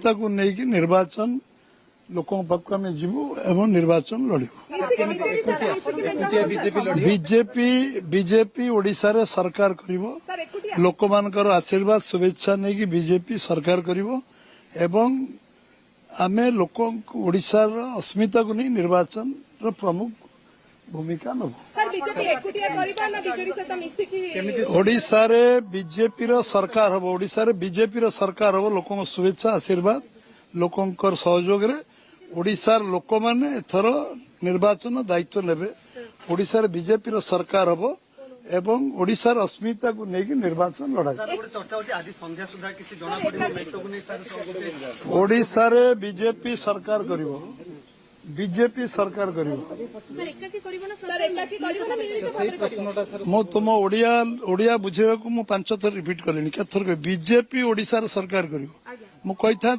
अस्मिता को लेकिन निर्वाचन लोकों पाक आम जीवु एवं निर्वाचन लड़ू। बीजेपी ओडिशा रे सरकार करिवो लोक मानकर आशीर्वाद शुभेच्छा नहीं बीजेपी सरकार करिवो एवं आमे लोक ओडिशा अस्मिता को नहीं निर्वाचन प्रमुख भूमिका नब। ओडिशा रे बीजेपी सरकार हम ओडिशा रे बीजेपी सरकार हम लोकों शुभेच्छा आशीर्वाद लोकंकर सहयोग रे ओडिशार लोक माने एथर निर्वाचन दायित्व नेबे। ओडिशा रे बीजेपी सरकार हम एवं ओडिशार अस्मिता को लेकिन निर्वाचन लड़ाई। ओडिशा रे बीजेपी सरकार करिवो बीजेपी सरकार करिवो। मो तुम ओडिया बुझेबा को मु 5 थर रिपीट कलिनी केथर बीजेपी ओडिशा रे सरकार करिवो मु कहि था।